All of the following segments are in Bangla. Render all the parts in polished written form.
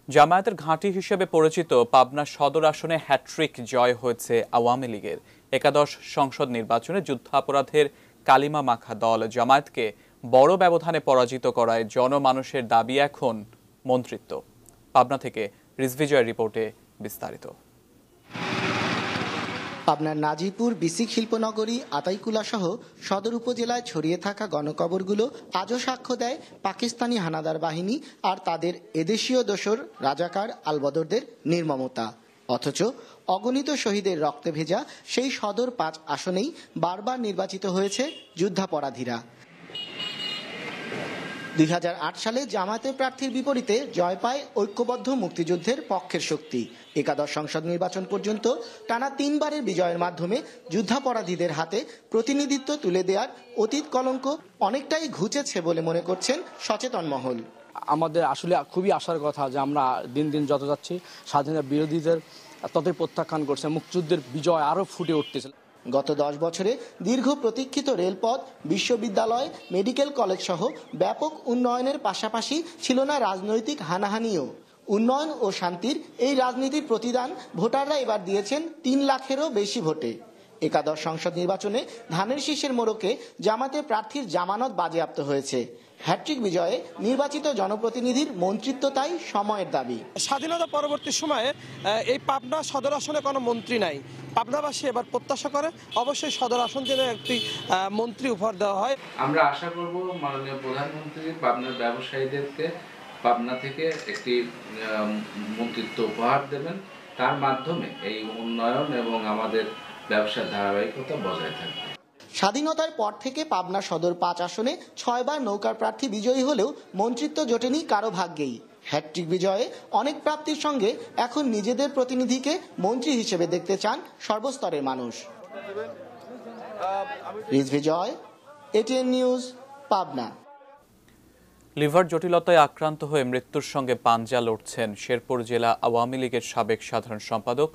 জামায়াতের ঘাঁটি হিসেবে পরিচিত পাবনা সদর আসনে হ্যাট্রিক জয় হয়েছে আওয়ামী লীগের। একাদশ সংসদ নির্বাচনে যুদ্ধাপরাধের কালিমা মাখা দল জামায়াতকে বড় ব্যবধানে পরাজিত করায় জনমানুষের দাবি এখন মন্ত্রিত্ব। পাবনা থেকে রিজভিজয়ের রিপোর্টে বিস্তারিত। পাবনার নাজিরপুর বিসিক শিল্পনগরী আতাইকুলা সহ সদর উপজেলায় ছড়িয়ে থাকা গণকবরগুলো আজও সাক্ষ্য দেয় পাকিস্তানি হানাদার বাহিনী আর তাদের এদেশীয় দোসর রাজাকার আলবদরদের নির্মমতা। অথচ অগণিত শহীদের রক্তে ভেজা সেই সদর ৫ আসনেই বারবার নির্বাচিত হয়েছে যুদ্ধাপরাধীরা। ২০০৮ সালে জামায়াতের প্রার্থীর বিপরীতে জয় পায় ঐক্যবদ্ধ মুক্তিযুদ্ধের পক্ষের শক্তি। একাদশ সংসদ নির্বাচন পর্যন্ত টানা ৩ বারের বিজয়ের মাধ্যমে যুদ্ধাপরাধীদের হাতে প্রতিনিধিত্ব তুলে দেওয়ার অতীত কলঙ্ক অনেকটাই ঘুচেছে বলে মনে করছেন সচেতন মহল। আমাদের আসলে খুবই আশার কথা যে আমরা দিন দিন যত যাচ্ছি স্বাধীনতা বিরোধীদের ততই প্রত্যাখ্যান করছে, মুক্তিযুদ্ধের বিজয় আরও ফুটে উঠতেছে। গত 10 বছরে দীর্ঘ প্রতীক্ষিত রেলপথ, বিশ্ববিদ্যালয়, মেডিকেল কলেজ সহ ব্যাপক উন্নয়নের পাশাপাশি ছিল না রাজনৈতিক হানাহানিও। উন্নয়ন ও শান্তির এই রাজনীতির প্রতিদান ভোটাররা এবার দিয়েছেন ৩ লাখেরও বেশি ভোটে। একাদশ সংসদ নির্বাচনে ধানের শীষের মোড়কে জামাতের প্রার্থীর জামানত বাজেয়াপ্ত হয়েছে। হ্যাট্রিক বিজয়ে নির্বাচিত জনপ্রতিনিধির মন্ত্রিত্ব তাই সময়ের দাবি। স্বাধীনতা পরবর্তী সময়ে এই পাবনা সদর আসনে কোনো মন্ত্রী নাই। পাবনাবাসী এবার প্রত্যাশা করে অবশ্যই সদর আসন যেন একটি মন্ত্রী উপহার দেওয়া হয়। আমরা আশা করব মাননীয় প্রধানমন্ত্রী পাবনার ব্যবসায়ীদেরকে পাবনা থেকে একটি মন্ত্রিত্ব উপহার দেবেন, তার মাধ্যমে এই উন্নয়ন এবং আমাদের ব্যবসার ধারাবাহিকতা বজায় থাকবে। স্বাধীনতার পর থেকে পাবনা সদর ৫ আসনে ৬ বার নৌকার প্রার্থী বিজয়ী হলেও মন্ত্রিত্ব জোটেনি কারো ভাগ্যেই। হ্যাট্রিক বিজয়ে অনেক প্রাপ্তির সঙ্গে এখন নিজেদের প্রতিনিধিকে মন্ত্রী হিসেবে দেখতে চান সর্বস্তরের মানুষ। রিজভিজয়, এটিএন নিউজ, পাবনা। লিভার জটিলতায় আক্রান্ত হয়ে মৃত্যুর সঙ্গে পাঞ্জা লড়ছেন শেরপুর জেলা আওয়ামী লীগের সাবেক সাধারণ সম্পাদক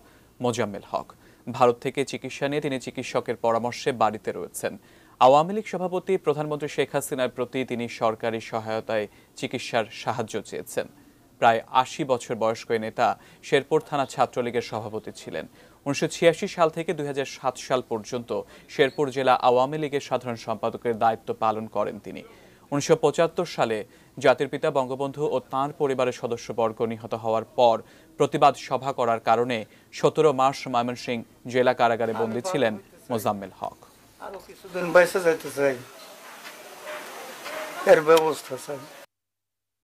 মোজাম্মেল হক। ভারত থেকে চিকিৎসা নিয়ে তিনি চিকিৎসকের পরামর্শে বাড়িতে রয়েছেন। আওয়ামী লীগ সভাপতি প্রধানমন্ত্রী শেখ হাসিনার প্রতি তিনি সরকারি সহায়তায় চিকিৎসার সাহায্য চেয়েছেন। প্রায় ৮০ বছর বয়স্ক এই নেতা শেরপুর থানা ছাত্রলীগের সভাপতি ছিলেন। ১৯৮৬ সাল থেকে ২০০৭ সাল পর্যন্ত শেরপুর জেলা আওয়ামী লীগের সাধারণ সম্পাদকের দায়িত্ব পালন করেন তিনি। ১৯৭৫ সালে জাতির পিতা বঙ্গবন্ধু ও তাঁর পরিবারের সদস্যবর্গ নিহত হওয়ার পর প্রতিবাদ সভা করার কারণে ১৭ মার্চ ময়মনসিংহ জেলা কারাগারে বন্দী ছিলেন মোজাম্মেল হক। আরো কিছুদিন বাইসে যাইতে চাই, এর ব্যবস্থা চাই।